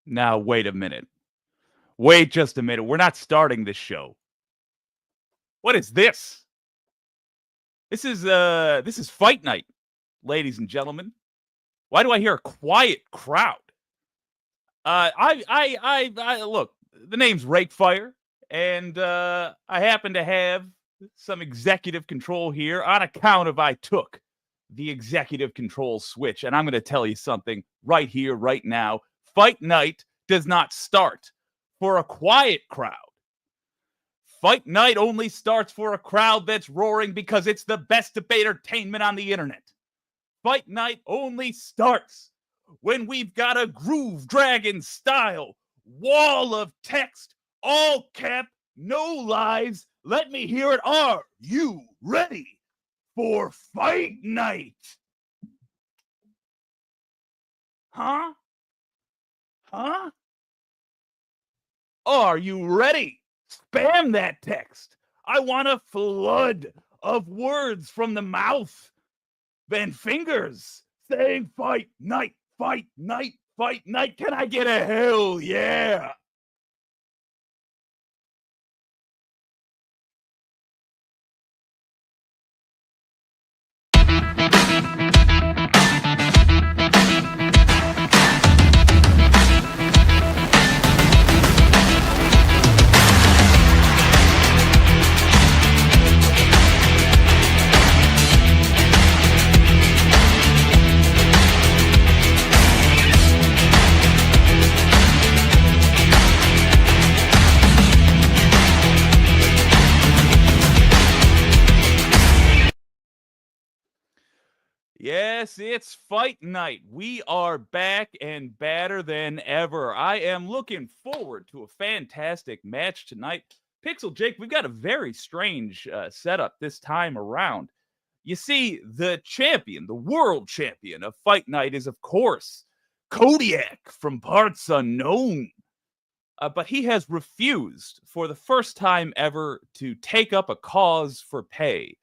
Now, wait a minute. Wait just a minute. We're not starting this show. What is this? This is fight night, ladies and gentlemen. Why do I hear a quiet crowd? I look. The name's Rakefire, and I happen to have some executive control here on account of I took the executive control switch, and I'm going to tell you something right here, right now. Fight night does not start for a quiet crowd. Fight night only starts for a crowd that's roaring because it's the best debate entertainment on the internet. Fight night only starts when we've got a Groove Dragon style wall of text, all cap, no lies. Let me hear it. Are you ready for fight night? Huh? Huh? Are you ready? Spam that text. I want a flood of words from the mouth and fingers saying fight night, fight night, fight night. Can I get a hell yeah? Yes, it's fight night. We are back and badder than ever. I am looking forward to a fantastic match tonight. Pixel Jake, we've got a very strange setup this time around. You see, the champion, the world champion of Fight Night is, of course, Kodiak from Parts Unknown. But he has refused for the first time ever to take up a cause for pay.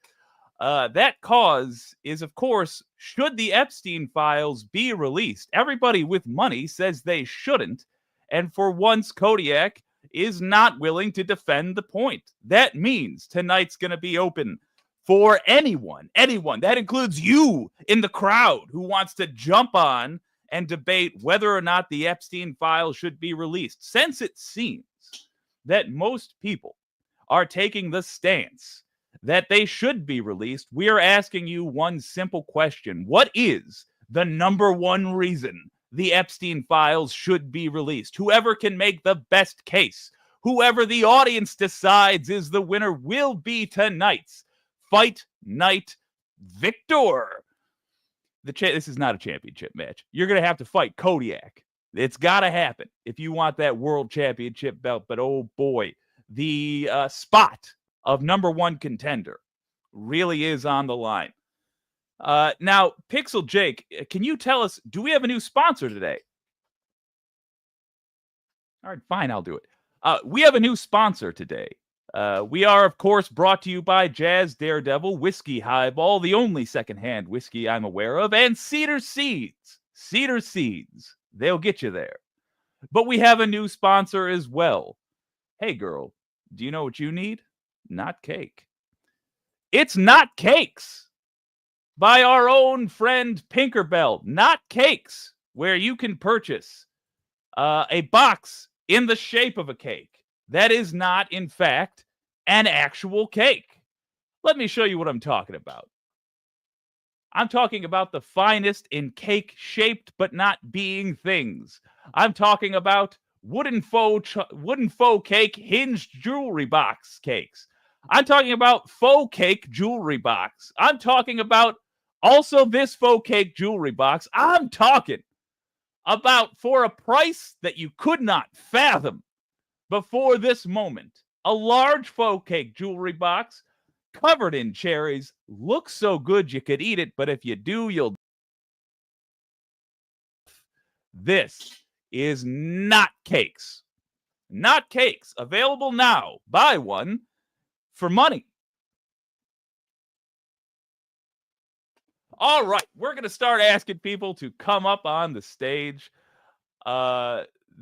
That cause is, of course, should the Epstein files be released? Everybody with money says they shouldn't. And for once, Kodiak is not willing to defend the point. That means tonight's going to be open for anyone. That includes you in the crowd who wants to jump on and debate whether or not the Epstein files should be released. Since it seems that most people are taking the stance that they should be released, we are asking you one simple question. What is the number one reason the Epstein files should be released? Whoever can make the best case, whoever the audience decides is the winner, will be tonight's Fight Night victor. This is not a championship match. You're going to have to fight Kodiak. It's got to happen if you want that world championship belt. But oh boy, the spot of number one contender really is on the line. Now, Pixel Jake, can you tell us, do we have a new sponsor today? All right, fine, I'll do it. We have a new sponsor today. We are, of course, brought to you by Jazz Daredevil Whiskey Highball, the only secondhand whiskey I'm aware of, and Cedar Seeds. Cedar Seeds. They'll get you there. But we have a new sponsor as well. Hey, girl, do you know what you need? Not cake. It's Not Cakes by our own friend Pinkerbell. Not Cakes, where you can purchase a box in the shape of a cake that is not, in fact, an actual cake. Let me show you what I'm talking about. I'm talking about the finest in cake-shaped but not being things. I'm talking about wooden faux cake hinged jewelry box cakes. I'm talking about faux cake jewelry box. I'm talking about also this faux cake jewelry box. I'm talking about, for a price that you could not fathom before this moment, a large faux cake jewelry box covered in cherries. Looks so good you could eat it, but if you do, you'll... This is Not Cakes. Not Cakes. Available now. Buy one for money. All right, we're going to start asking people to come up on the stage.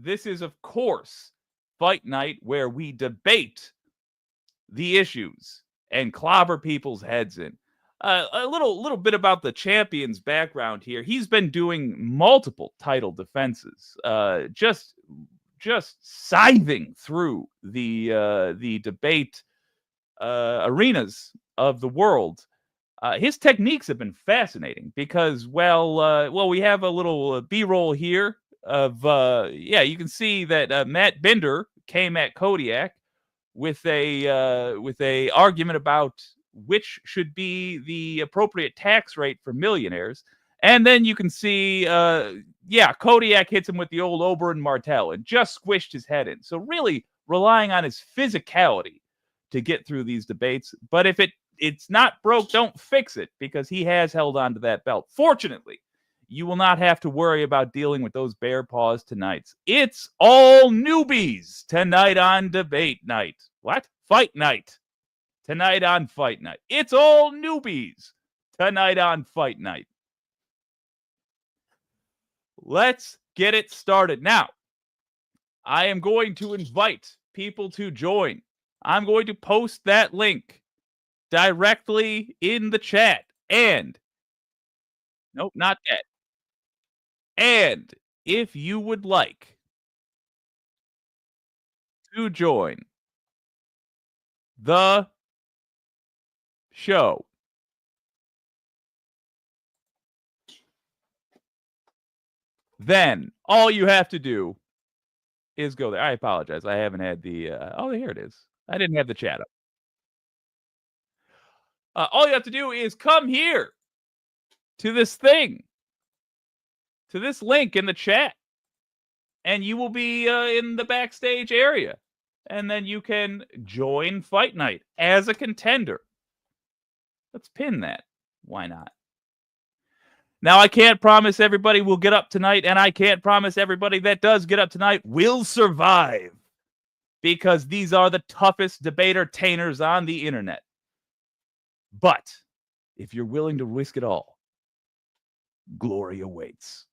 This is, of course, Fight Night, where we debate the issues and clobber people's heads in. A little bit about the champion's background here. He's been doing multiple title defenses, just scything through the debate arenas of the world. His techniques have been fascinating because, we have a little B-roll here of, you can see that Matt Binder came at Kodiak with a argument about which should be the appropriate tax rate for millionaires. And then you can see, Kodiak hits him with the old Oberyn Martell and just squished his head in. So really relying on his physicality to get through these debates. But if it's not broke, don't fix it, because he has held on to that belt. Fortunately, you will not have to worry about dealing with those bear paws tonight. It's all newbies tonight on debate night. What? Fight night. Tonight on Fight Night. It's all newbies tonight on Fight Night. Let's get it started. Now, I am going to invite people to join. I'm going to post that link directly in the chat. And, nope, not that. And if you would like to join the show, then all you have to do is go there. I apologize. I haven't had the, here it is. I didn't have the chat up. All you have to do is come here to this thing, to this link in the chat, and you will be in the backstage area. And then you can join Fight Night as a contender. Let's pin that. Why not? Now, I can't promise everybody will get up tonight, and I can't promise everybody that does get up tonight will survive, because these are the toughest debater-tainers on the internet. But if you're willing to risk it all, glory awaits.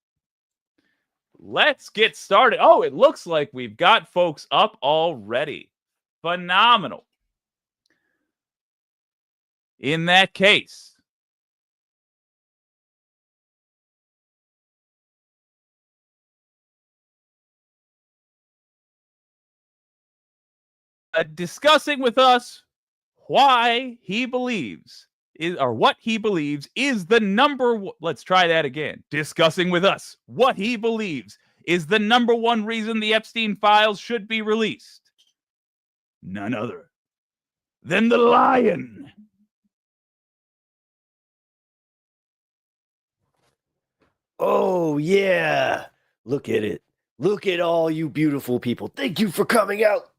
Let's get started. Oh, it looks like we've got folks up already. Phenomenal. In that case, discussing with us why he believes what he believes is the number one. Let's try that again. Discussing with us what he believes is the number one reason the Epstein files should be released. None other than the Lion. Oh, yeah. Look at it. Look at all you beautiful people. Thank you for coming out.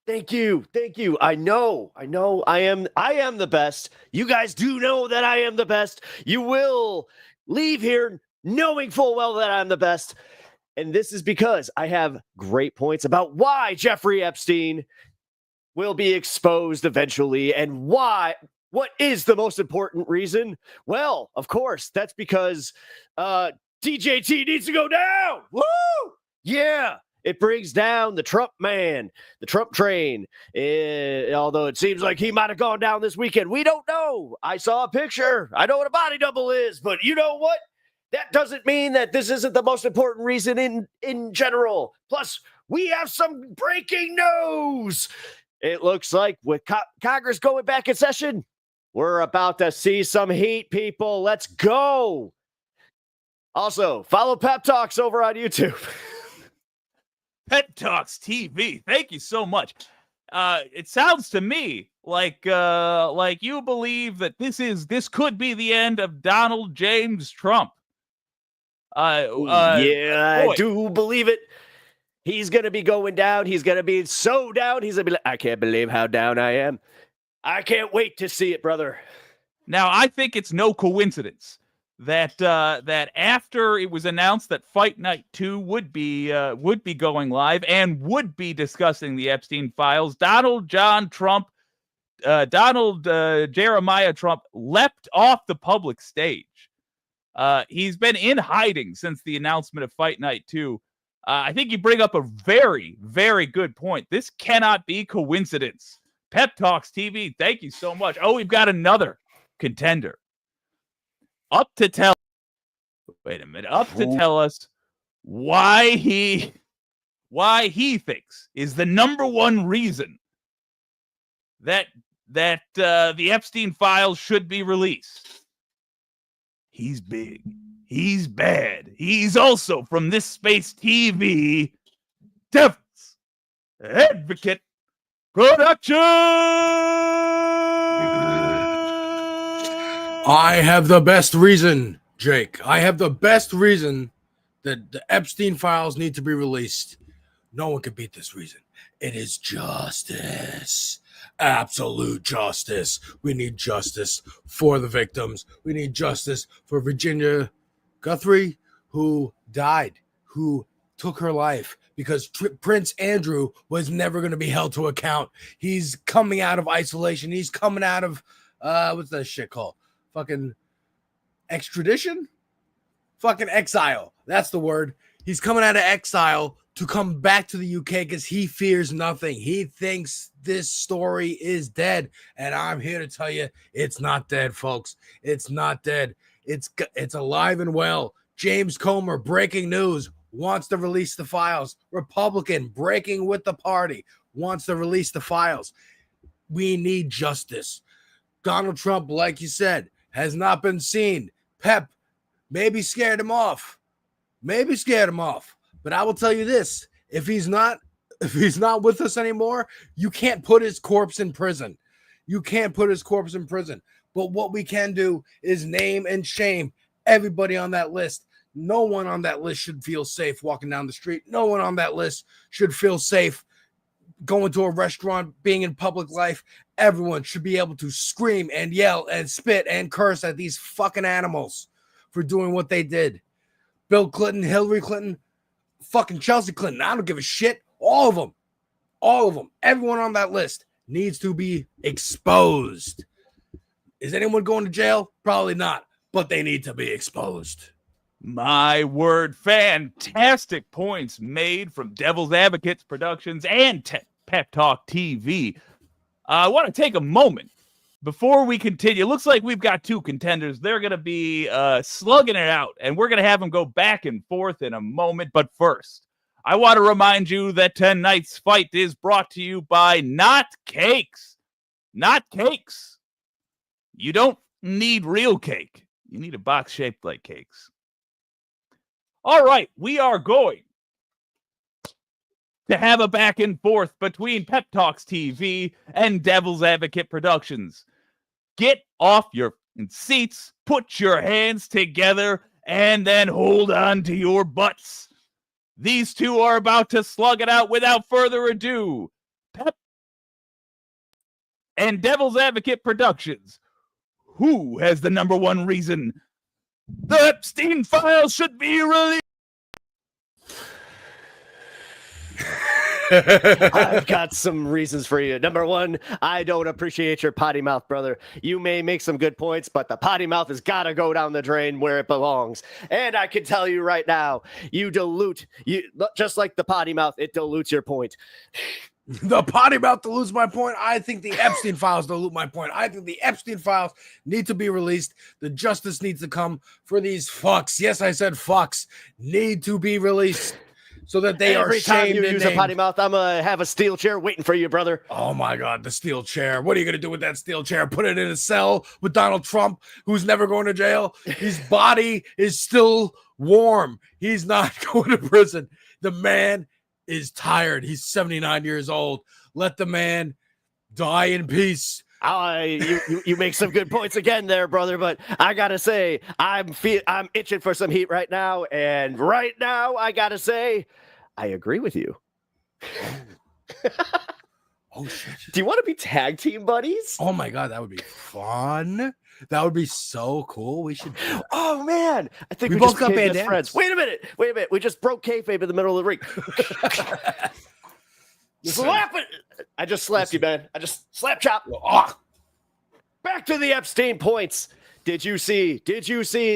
Thank you. Thank you. I know. I am the best. You guys do know that I am the best. You will leave here knowing full well that I'm the best. And this is because I have great points about why Jeffrey Epstein will be exposed eventually, and what is the most important reason? Well, of course, that's because DJT needs to go down. Woo! Yeah. It brings down the Trump man, the Trump train. Although it seems like he might have gone down this weekend. We don't know. I saw a picture. I know what a body double is, but you know what? That doesn't mean that this isn't the most important reason in general. Plus, we have some breaking news. It looks like with Congress going back in session, we're about to see some heat, people. Let's go. Also, follow Pep Talks over on YouTube. Pet Talks TV. Thank you so much. It sounds to me like you believe that this could be the end of Donald James Trump. I do believe it. He's going to be going down. He's going to be so down. He's going to be like, I can't believe how down I am. I can't wait to see it, brother. Now, I think it's no coincidence that after it was announced that Fight Night 2 would be going live and would be discussing the Epstein files, Donald Jeremiah Trump leapt off the public stage. He's been in hiding since the announcement of Fight Night 2. I think you bring up a very, very good point. This cannot be coincidence. Pep Talks TV, thank you so much. Oh, we've got another contender. Up to tell us why he thinks is the number one reason that the Epstein files should be released. He's big. He's bad. He's also from this space TV, Devil's Advocate Production. I have the best reason, Jake. I have the best reason that the Epstein files need to be released. No one can beat this reason. It is justice. Absolute justice. We need justice for the victims. We need justice for Virginia Guthrie, who died, who took her life because Prince Andrew was never going to be held to account. He's coming out of isolation. He's coming out of, what's that shit called? Fucking extradition? Fucking exile. That's the word. He's coming out of exile to come back to the UK because he fears nothing. He thinks this story is dead. And I'm here to tell you, it's not dead, folks. It's not dead. It's alive and well. James Comer, breaking news, wants to release the files. Republican, breaking with the party, wants to release the files. We need justice. Donald Trump, like you said, has not been seen. Pep maybe scared him off. But I will tell you this: if he's not with us anymore, you can't put his corpse in prison. But what we can do is name and shame everybody on that list. No one on that list should feel safe walking down the street. No one on that list should feel safe going to a restaurant, being in public life. Everyone should be able to scream and yell and spit and curse at these fucking animals for doing what they did. Bill Clinton, Hillary Clinton, fucking Chelsea Clinton. I don't give a shit. All of them. Everyone on that list needs to be exposed. Is anyone going to jail? Probably not, but they need to be exposed. My word, fantastic points made from Devil's Advocates Productions and Pep Talk TV. I want to take a moment before we continue. It looks like we've got two contenders. They're going to be slugging it out, and we're going to have them go back and forth in a moment. But first, I want to remind you that tonight's fight is brought to you by Not Cakes. Not Cakes. You don't need real cake. You need a box shaped like cakes. All right, we are going to have a back and forth between Pep Talks TV and Devil's Advocate Productions. Get off your seats, put your hands together, and then hold on to your butts. These two are about to slug it out without further ado. Pep and Devil's Advocate Productions. Who has the number one reason the Epstein files should be released? I've got some reasons for you. Number one, I don't appreciate your potty mouth, brother. You may make some good points, but the potty mouth has got to go down the drain where it belongs. And I can tell you right now, you just like the potty mouth, it dilutes your point. The potty mouth dilutes my point. I think the Epstein files dilute my point. I think the Epstein files need to be released. The justice needs to come for these fucks. Yes, I said fucks need to be released so that they are shamed. Every time you use a potty mouth, I'm going to have a steel chair waiting for you, brother. Oh my God, the steel chair. What are you going to do with that steel chair? Put it in a cell with Donald Trump, who's never going to jail? His body is still warm. He's not going to prison. The man is tired. He's 79 years old. Let the man die in peace. You make some good points again there, brother, but I gotta say, I'm itching for some heat right now, and right now I gotta say, I agree with you. Oh shit! Do you want to be tag team buddies? Oh my God, that would be fun. That would be so cool. We should. Oh man, I think we both just got bad friends. Wait a minute. We just broke kayfabe in the middle of the ring. Slap it! I just slapped you, man. I just slap chop. Oh. Back to the Epstein points. Did you see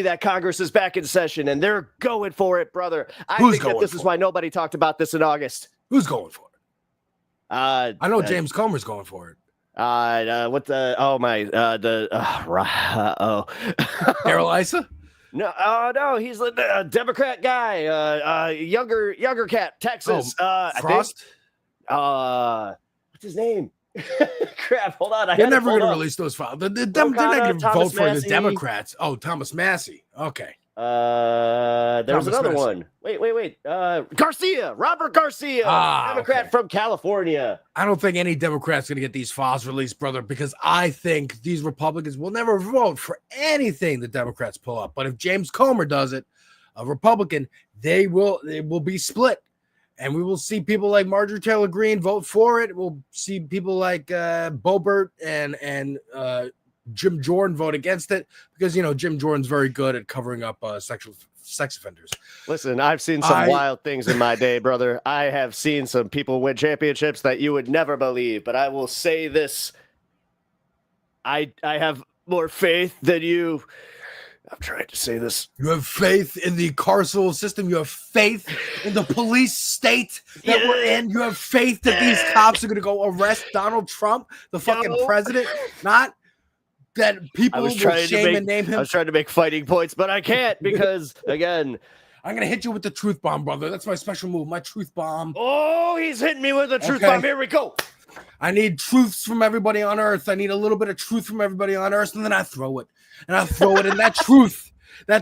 that Congress is back in session and they're going for it, brother? I Who's think that going this for is why nobody talked about this in August. Who's going for it? I know James Comer's going for it. Darrell Issa? No, he's a Democrat guy, younger cat, Texas. Frost? What's his name? Crap, hold on. They're never going to release those files. They're not going to vote for the Democrats. Oh, Thomas Massey. Okay. There's another one. Wait. Garcia, Robert Garcia, Democrat from California. I don't think any Democrat's going to get these files released, brother, because I think these Republicans will never vote for anything the Democrats pull up. But if James Comer does it, a Republican, it will be split. And we will see people like Marjorie Taylor Greene vote for it. We'll see people like Boebert and Jim Jordan vote against it because, Jim Jordan's very good at covering up sex offenders. Listen, I've seen some wild things in my day, brother. I have seen some people win championships that you would never believe. But I will say this. I have more faith than you. I'm trying to say this. You have faith in the carceral system. You have faith in the police state that we're in. You have faith that these cops are going to go arrest Donald Trump, the fucking president. Not that people will shame and name him. I was trying to make fighting points, but I can't because, again, I'm going to hit you with the truth bomb, brother. That's my special move, my truth bomb. Oh, he's hitting me with the truth bomb. Here we go. I need truths from everybody on earth. I need a little bit of truth from everybody on earth, and then I throw it. And that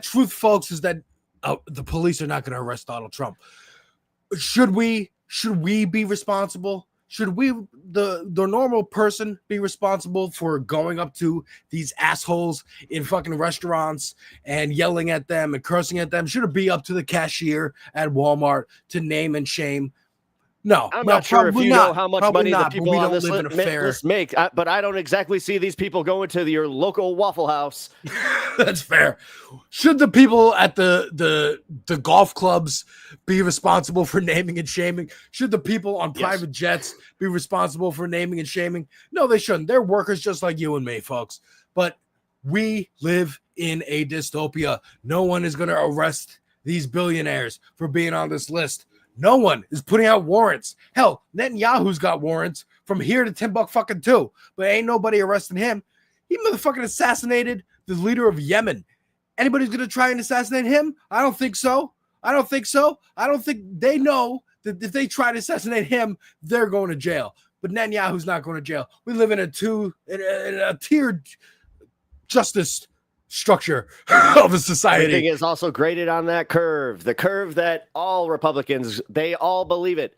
truth, folks, is that the police are not going to arrest Donald Trump. Should we be responsible? Should we, the normal person, be responsible for going up to these assholes in fucking restaurants and yelling at them and cursing at them? Should it be up to the cashier at Walmart to name and shame? No, I'm not sure if you know how much money the people on this list make, but I don't exactly see these people going to your local Waffle House. That's fair. Should the people at the golf clubs be responsible for naming and shaming? Should the people on private jets be responsible for naming and shaming? No, they shouldn't. They're workers just like you and me, folks. But we live in a dystopia. No one is going to arrest these billionaires for being on this list. No one is putting out warrants. Hell, Netanyahu's got warrants from here to Timbuktu, but ain't nobody arresting him. He motherfucking assassinated the leader of Yemen. Anybody's going to try and assassinate him? I don't think so. I don't think they know that if they try to assassinate him, they're going to jail. But Netanyahu's not going to jail. We live in a tiered justice structure of a society. Everything is also graded on that curve, the curve that all Republicans, they all believe it.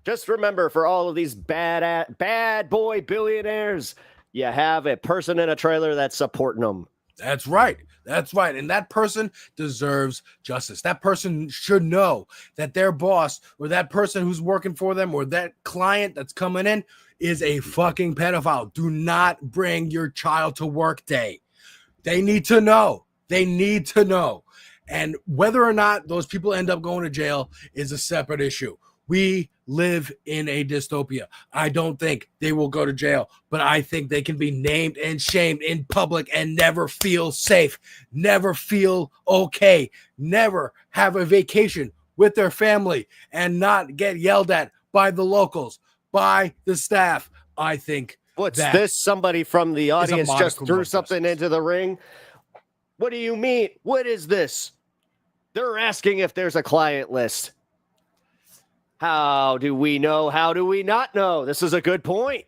Just remember, for all of these bad boy billionaires, you have a person in a trailer that's supporting them. That's right. And that person deserves justice. That person should know that their boss or that person who's working for them or that client that's coming in is a fucking pedophile. Do not bring your child to work day. They need to know. And whether or not those people end up going to jail is a separate issue. We live in a dystopia. I don't think they will go to jail, but I think they can be named and shamed in public and never feel safe, never feel okay, never have a vacation with their family and not get yelled at by the locals, by the staff. I think What's this? Somebody from the audience just threw something into the ring. What do you mean? What is this? They're asking if there's a client list. How do we know? How do we not know? This is a good point.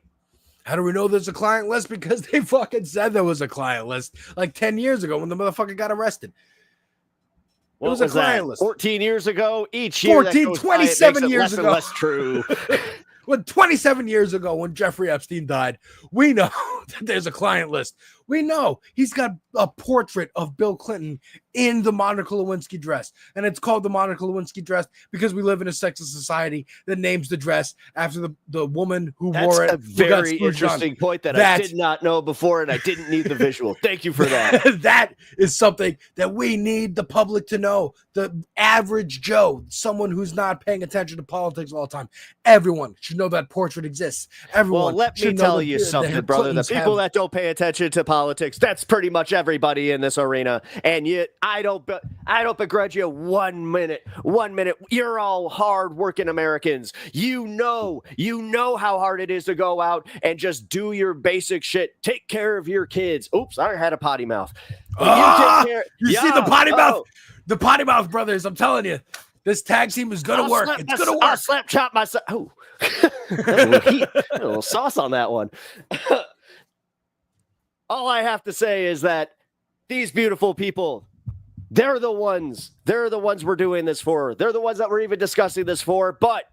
How do we know there's a client list? Because they fucking said there was a client list like 10 years ago when the motherfucker got arrested. What was a client list? 14 years ago? Each year 27 years ago. Less true. When 27 years ago, when Jeffrey Epstein died, we know that there's a client list. We know he's got a portrait of Bill Clinton in the Monica Lewinsky dress. And it's called the Monica Lewinsky dress because we live in a sexist society that names the dress after the woman who wore it. That's a very interesting point that I did not know before, and I didn't need the visual. Thank you for that. That is something that we need the public to know. The average Joe, someone who's not paying attention to politics all the time, everyone should know that portrait exists. Everyone. Well, let me tell you something, brother. The people that don't pay attention to politics. That's pretty much everybody in this arena. And yet, I don't begrudge you 1 minute. 1 minute. You're all hard-working Americans. You know how hard it is to go out and just do your basic shit. Take care of your kids. Oops, I had a potty mouth. You see the potty mouth? The potty mouth brothers, I'm telling you. This tag team is going to work. It's going to work. I'll slap chop myself. Oh, a little sauce on that one. All I have to say is that these beautiful people, they're the ones we're doing this for. They're the ones that we're even discussing this for. But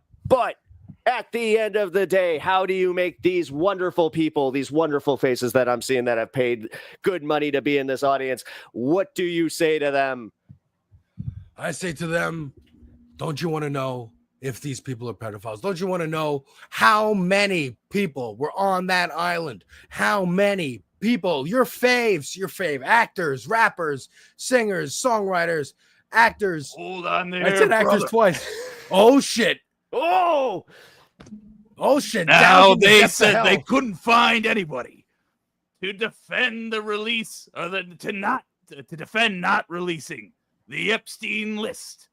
at the end of the day, how do you make these wonderful people, these wonderful faces that I'm seeing that have paid good money to be in this audience, what do you say to them? I say to them, don't you want to know if these people are pedophiles? Don't you want to know how many people were on that island? How many people, your fave actors, rappers, singers, songwriters, actors. Hold on there. I said actors twice. Oh, shit. Oh, shit. Now they said they couldn't find anybody to defend the release or to defend not releasing the Epstein list.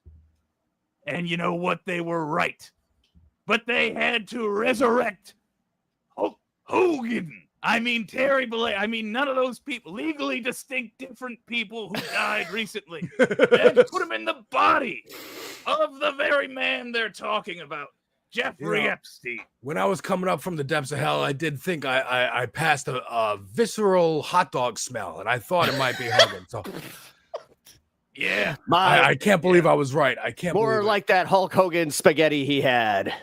And you know what? They were right. But they had to resurrect Hogan. I mean, Terry Bollea. I mean, none of those people, legally distinct, different people who died recently, and put them in the body of the very man they're talking about, Jeffrey Epstein. When I was coming up from the depths of hell, I did think I passed a visceral hot dog smell, and I thought it might be Hogan. So. Yeah, I can't believe I was right. I can't more believe like that Hulk Hogan spaghetti he had.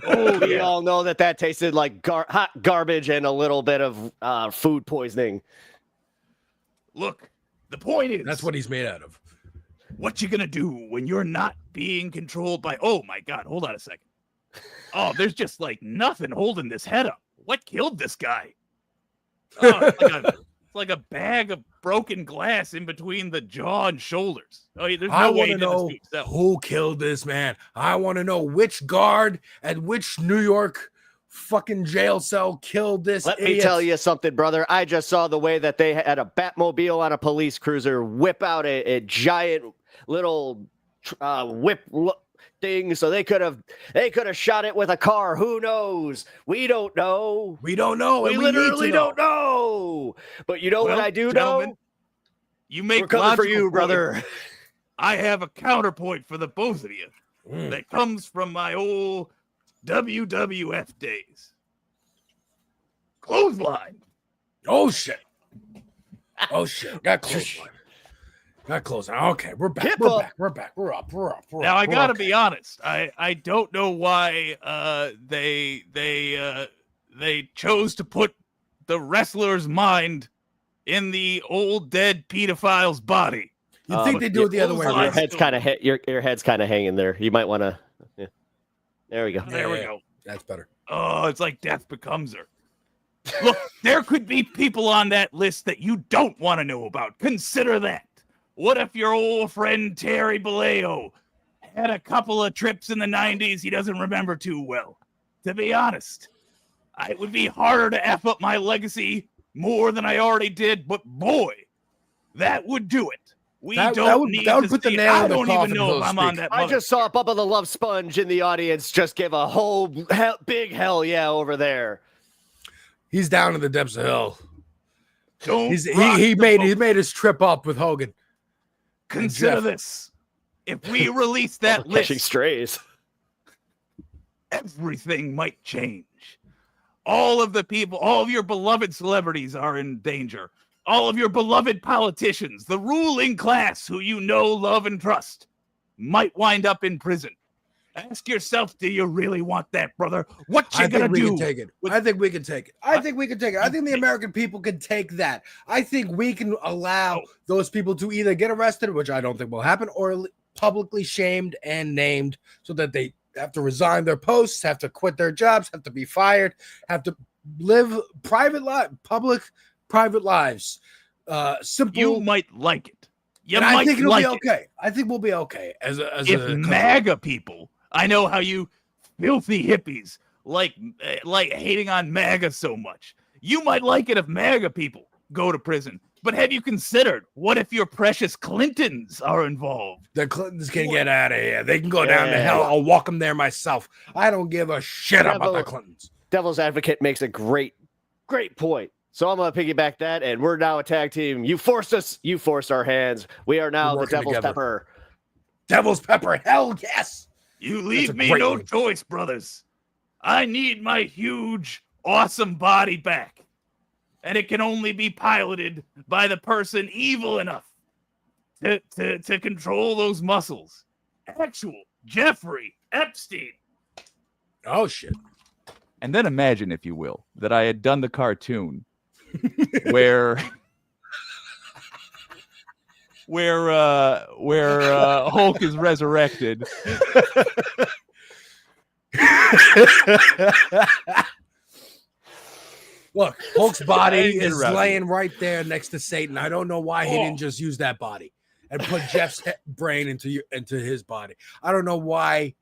We all know that tasted like hot garbage and a little bit of food poisoning. Look, the point is that's what he's made out of. What you gonna do when you're not being controlled by? Oh my God! Hold on a second. Oh, there's just like nothing holding this head up. What killed this guy? Oh, it's like a bag of broken glass in between the jaw and shoulders. Oh, there's no way to know who killed this man. I want to know which guard at which New York fucking jail cell killed this Let me tell you something, brother. I just saw the way that they had a Batmobile on a police cruiser whip out a giant little whip thing, so they could have shot it with a car. Who knows? We don't know. We literally don't know. But you know what I do know? You make We're coming for you, brother. I have a counterpoint for the both of you that comes from my old WWF days. Clothesline. Oh shit. Got clothesline. Okay, we're back. We're back. We're up. Now I gotta be honest. I don't know why they chose to put the wrestler's mind in the old dead pedophile's body. You think they do it the other way around? Your head's kind of your head's kind of hanging there. You might want to. Yeah. There we go. There we go. That's better. Oh, it's like death becomes her. Look, there could be people on that list that you don't want to know about. Consider that. What if your old friend Terry Bollea had a couple of trips in the 90s he doesn't remember too well? To be honest, it would be harder to F up my legacy more than I already did, but boy, that would do it. I don't even know if I'm on that. I just saw Bubba the Love Sponge in the audience just give a whole big hell yeah over there. He's down in the depths of hell. He made his trip up with Hogan. Consider this. If we release that list, catching strays, everything might change. All of the people, all of your beloved celebrities are in danger. All of your beloved politicians, the ruling class who you know, love, and trust, might wind up in prison. Ask yourself, do you really want that, brother? What you gonna do? I think we can take it. I think the American people can take that. I think we can allow those people to either get arrested, which I don't think will happen, or publicly shamed and named so that they have to resign their posts, have to quit their jobs, have to be fired, have to live private lives. Simple. You might like it. I think it'll be okay. I think we'll be okay as a MAGA people. I know how you filthy hippies like hating on MAGA so much. You might like it if MAGA people go to prison. But have you considered, what if your precious Clintons are involved? The Clintons can get out of here. They can go down to hell. I'll walk them there myself. I don't give a shit about the Clintons. Devil's Advocate makes a great point. So I'm going to piggyback that, and we're now a tag team. You forced us. You forced our hands. We are now the Devil's Pepper. Devil's Pepper. Hell yes. You leave me no choice, brothers. I need my huge, awesome body back. And it can only be piloted by the person evil enough to control those muscles. Actual Jeffrey Epstein. Oh, shit. And then imagine, if you will, that I had done the cartoon where Hulk is resurrected. Look, Hulk's body is laying right there next to Satan. I don't know why he didn't just use that body and put Jeff's brain into his body. I don't know why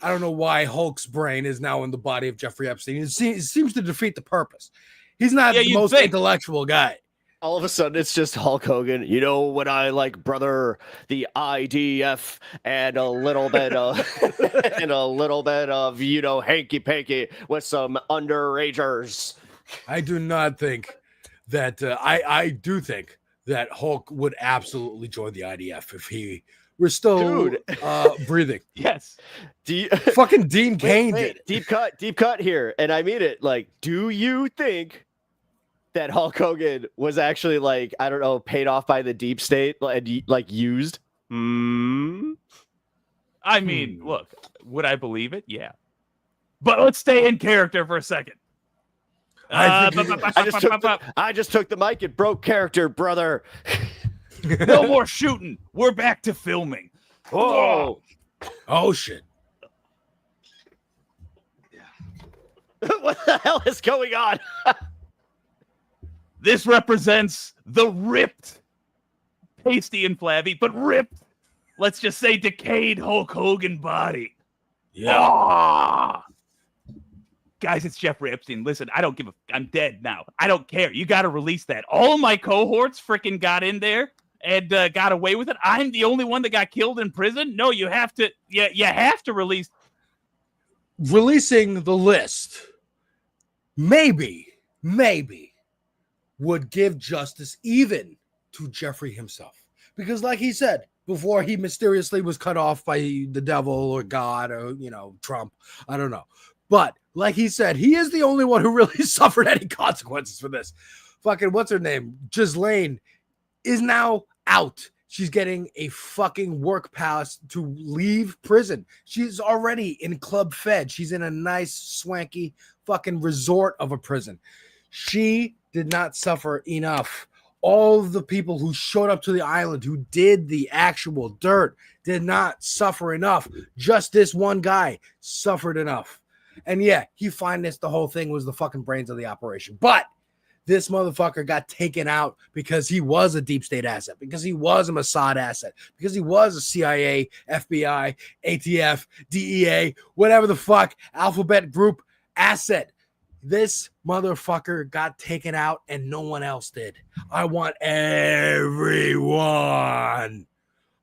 Hulk's brain is now in the body of Jeffrey Epstein. It seems to defeat the purpose. He's not the most intellectual guy. All of a sudden, it's just Hulk Hogan. You know what I like, brother? The IDF and a little bit of hanky panky with some underagers. I do not think that I do think that Hulk would absolutely join the IDF if he were still breathing. Yes. Fucking Dean Cain did. Deep cut here. And I mean it. Like, do you think that Hulk Hogan was actually, like, I don't know, paid off by the deep state and, like, used? I mean, look, would I believe it? Yeah. But let's stay in character for a second. I just took the mic and broke character, brother. No more shooting. We're back to filming. Oh shit. What the hell is going on? This represents the ripped, pasty and flabby, but ripped, let's just say decayed Hulk Hogan body. Yeah. Oh! Guys, it's Jeffrey Epstein. Listen, I'm dead now. I don't care. You got to release that. All of my cohorts freaking got in there and got away with it. I'm the only one that got killed in prison. No, you have to release. Releasing the list maybe would give justice even to Jeffrey himself. Because like he said, before he mysteriously was cut off by the devil or God or, Trump, I don't know. But like he said, he is the only one who really suffered any consequences for this. Fucking what's her name? Ghislaine is now out. She's getting a fucking work pass to leave prison. She's already in Club Fed. She's in a nice, swanky fucking resort of a prison. She did not suffer enough. All of the people who showed up to the island, who did the actual dirt, did not suffer enough. Just this one guy suffered enough. And yeah, he financed the whole thing, was the fucking brains of the operation. But this motherfucker got taken out because he was a deep state asset, because he was a Mossad asset, because he was a CIA, FBI, ATF, DEA, whatever the fuck, alphabet group asset. This motherfucker got taken out and no one else did. I want everyone,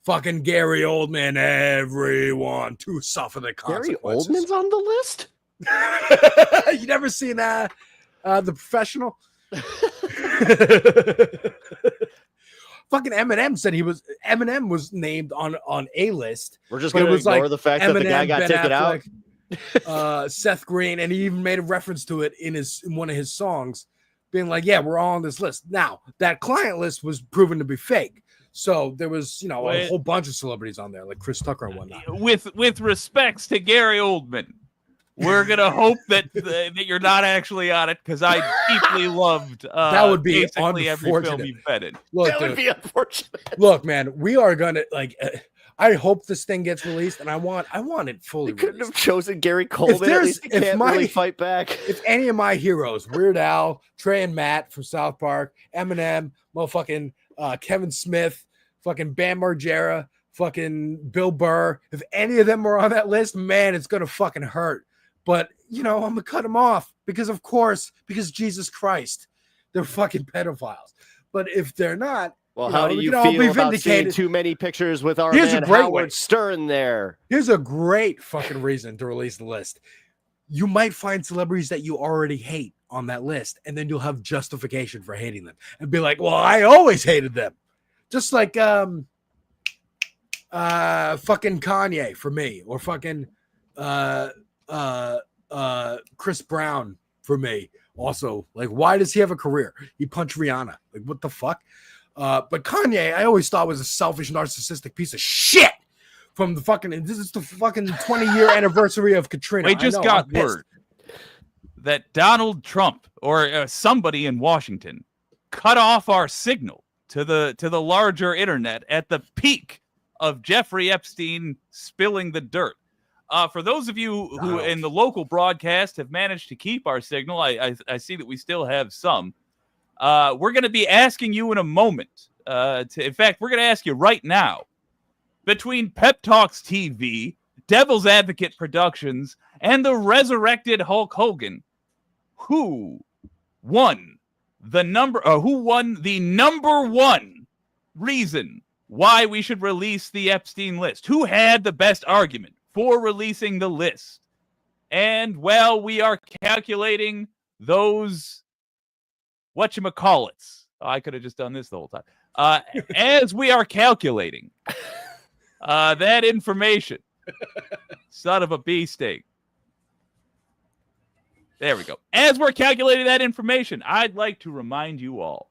fucking Gary Oldman, everyone to suffer the consequences. Gary Oldman's on the list? You never seen The Professional? Fucking Eminem was named on a list. We're just gonna ignore the fact that the guy got taken out. Seth Green, and he even made a reference to it in one of his songs, being like, yeah, we're all on this list. Now that client list was proven to be fake, so there was a whole bunch of celebrities on there, like Chris Tucker and whatnot. With respects to Gary Oldman, we're gonna hope that you're not actually on it, because I deeply loved that would be basically every film you've been in. Look, that would be unfortunate. Look, man, we are gonna I hope this thing gets released, and I want it fully released. Couldn't have chosen Gary Coleman. At least he can't really fight back. If any of my heroes, Weird Al, Trey and Matt from South Park, Eminem, motherfucking Kevin Smith, fucking Bam Margera, fucking Bill Burr, if any of them are on that list, man, it's gonna fucking hurt. But I'm gonna cut them off because Jesus Christ, they're fucking pedophiles. But if they're not, Well, you how know, do we you can all be feel about seeing vindicated. too many pictures with our Here's a man great Howard way. Stern there? Here's a great fucking reason to release the list. You might find celebrities that you already hate on that list, and then you'll have justification for hating them and be like, well, I always hated them. Just like fucking Kanye for me, or fucking Chris Brown for me. Also, like, why does he have a career? He punched Rihanna. Like, what the fuck? But Kanye, I always thought was a selfish, narcissistic piece of shit. From the fucking, this is the fucking 20-year anniversary of Katrina. We just got word that Donald Trump or somebody in Washington cut off our signal to the larger internet at the peak of Jeffrey Epstein spilling the dirt. For those of you who in the local broadcast have managed to keep our signal, I see that we still have some. We're going to be asking you in a moment. In fact, we're going to ask you right now. Between Pep Talks TV, Devil's Advocate Productions, and the resurrected Hulk Hogan, who won the number one reason why we should release the Epstein list? Who had the best argument for releasing the list? And, well, we are calculating those whatchamacallits. I could have just done this the whole time. As we are calculating that information, son of a beefsteak. There we go. As we're calculating that information, I'd like to remind you all,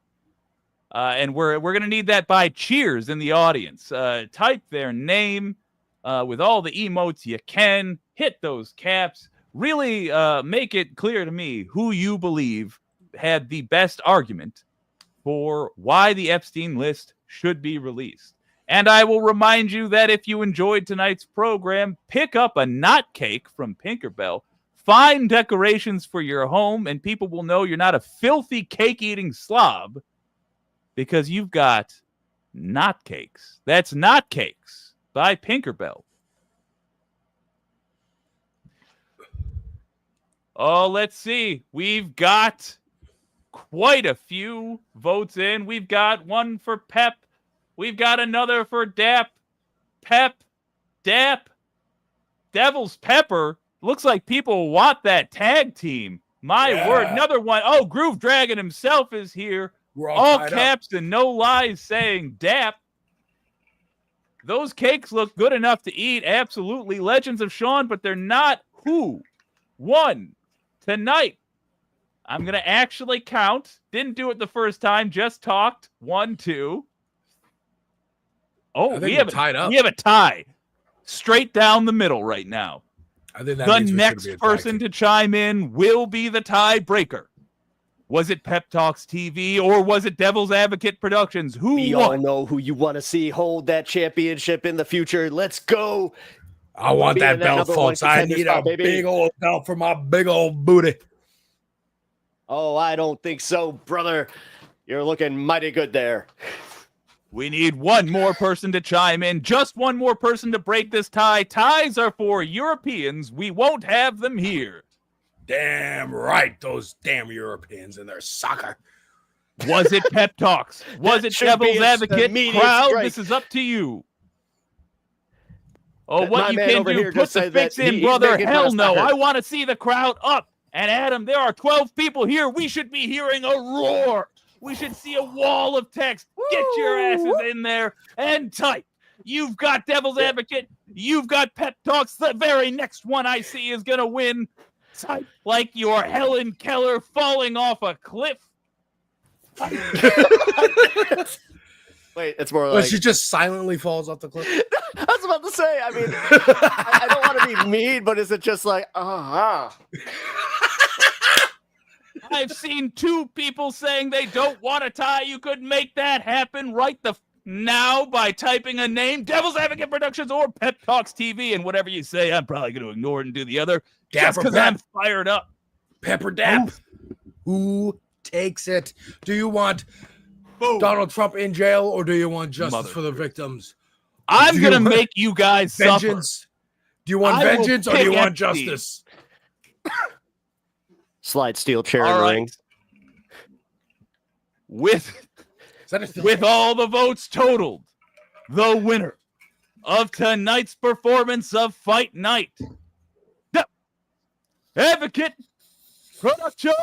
and we're going to need that by cheers in the audience. Type their name with all the emotes you can. Hit those caps. Really make it clear to me who you believe had the best argument for why the Epstein list should be released. And I will remind you that if you enjoyed tonight's program, pick up a knot cake from Pinkerbell. Fine decorations for your home, and people will know you're not a filthy cake-eating slob because you've got knot cakes. That's Knot Cakes by Pinkerbell. Oh, let's see. We've got quite a few votes in. We've got one for Pep. We've got another for Dap, Pep, Dap, Devil's Pepper. Looks like people want that tag team. My word. Another one. Oh, Groove Dragon himself is here. We're all caps and no lies saying Dap. Those cakes look good enough to eat. Absolutely. Legends of Sean, but they're not who won tonight. I'm going to actually count. Didn't do it the first time. Just talked. 1, 2. Oh, we have tied up. We have a tie straight down the middle right now. I think that the next person to chime in will be the tiebreaker. Was it Pep Talks TV or was it Devil's Advocate Productions? We all know who you want to see hold that championship in the future. Let's go. I want that belt, folks. I need a big old belt for my big old booty. Oh, I don't think so, brother. You're looking mighty good there. We need one more person to chime in. Just one more person to break this tie. Ties are for Europeans. We won't have them here. Damn right, those damn Europeans and their soccer. Was it Pep Talks? Was it Devil's Advocate? Crowd, this is up to you. Oh, what you can do, put the fix in, brother. Hell no. I want to see the crowd up. And Adam, there are 12 people here. We should be hearing a roar. We should see a wall of text. Get your asses in there and type. You've got Devil's Advocate. You've got Pep Talks. The very next one I see is going to win. Type like you're Helen Keller falling off a cliff. Wait, it's more like... she just silently falls off the cliff? I was about to say, I mean, I don't want to be mean, but is it just like, I've seen 2 people saying they don't want to tie. You could make that happen right now by typing a name, Devil's Advocate Productions or Pep Talks TV, and whatever you say, I'm probably going to ignore it and do the other. Just because I'm fired up. Pepper Dap. Who takes it? Do you want Donald Trump in jail or do you want justice for the victims? I'm going to make you guys vengeance? Suffer. Do you want vengeance or do you want justice? Slide steel chair All right. ring. with With all the votes totaled, the winner of tonight's performance of Fight Night, the Advocate Production.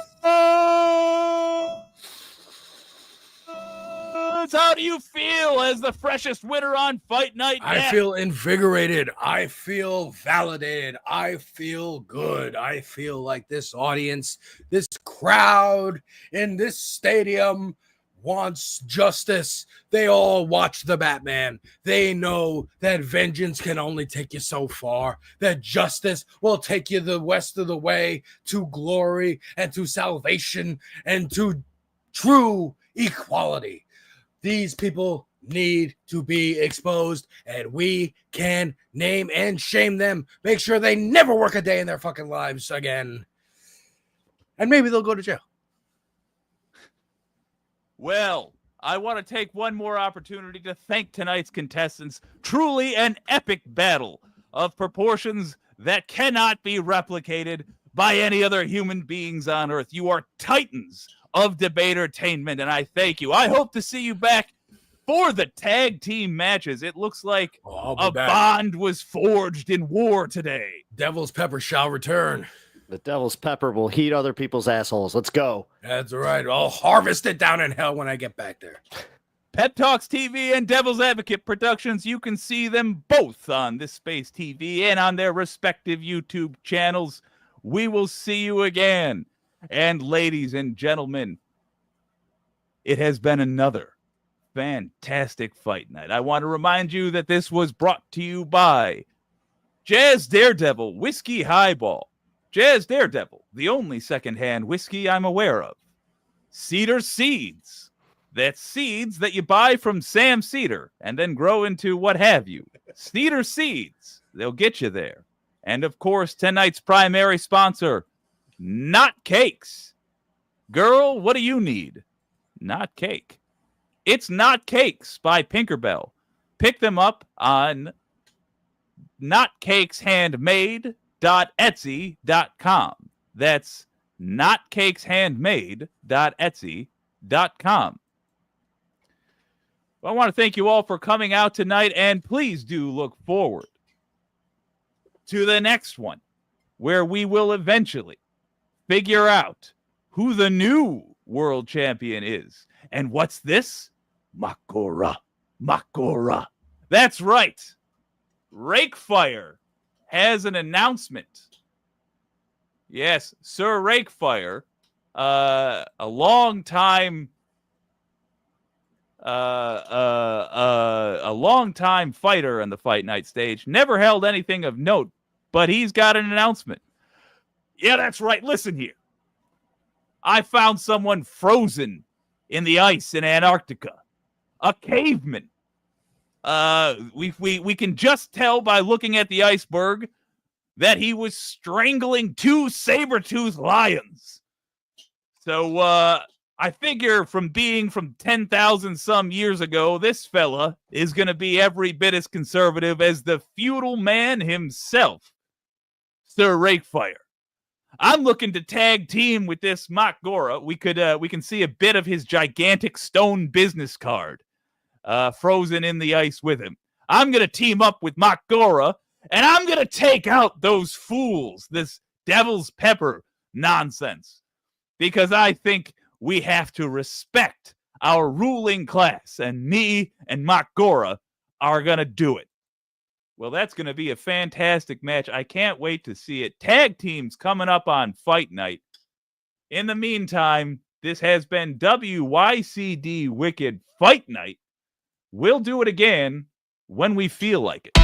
How do you feel as the freshest winner on Fight Night? I feel invigorated. I feel validated. I feel good. I feel like this audience, this crowd in this stadium wants justice. They all watch the Batman. They know that vengeance can only take you so far, that justice will take you the rest of the way to glory and to salvation and to true equality. These people need to be exposed, and we can name and shame them. Make sure they never work a day in their fucking lives again. And maybe they'll go to jail. Well, I want to take one more opportunity to thank tonight's contestants. Truly an epic battle of proportions that cannot be replicated by any other human beings on Earth. You are titans of debate-ertainment, and I thank you. I hope to see you back for the tag team matches. It looks like a bond was forged in war today. Devil's Pepper shall return. The Devil's Pepper will heat other people's assholes. Let's go. That's right. I'll harvest it down in hell when I get back there. Pep Talks TV and Devil's Advocate Productions, you can see them both on This Space TV and on their respective YouTube channels. We will see you again. And ladies and gentlemen, it has been another fantastic fight night. I want to remind you that this was brought to you by Jazz Daredevil Whiskey Highball. Jazz Daredevil, the only secondhand whiskey I'm aware of. Cedar Seeds. That's seeds that you buy from Sam Cedar and then grow into what have you. Cedar Seeds. They'll get you there. And of course, tonight's primary sponsor, Not Cakes. Girl, what do you need? Not cake. It's Not Cakes by Pinkerbell. Pick them up on notcakeshandmade.etsy.com. That's notcakeshandmade.etsy.com. Well, I want to thank you all for coming out tonight, and please do look forward to the next one, where we will eventually figure out who the new world champion is. And what's this? Makora. Makora. That's right. Rakefire has an announcement. Yes, Sir Rakefire, a long time fighter on the Fight Night stage, never held anything of note, but he's got an announcement. Yeah, that's right. Listen here. I found someone frozen in the ice in Antarctica. A caveman. We can just tell by looking at the iceberg that he was strangling 2 saber-toothed lions. So I figure from being from 10,000 some years ago, this fella is going to be every bit as conservative as the feudal man himself, Sir Rakefire. I'm looking to tag team with this Makora. We can see a bit of his gigantic stone business card frozen in the ice with him. I'm going to team up with Makora, and I'm going to take out those fools, this Devil's Pepper nonsense, because I think we have to respect our ruling class, and me and Makora are going to do it. Well, that's going to be a fantastic match. I can't wait to see it. Tag teams coming up on Fight Night. In the meantime, this has been WYCD Wicked Fight Night. We'll do it again when we feel like it.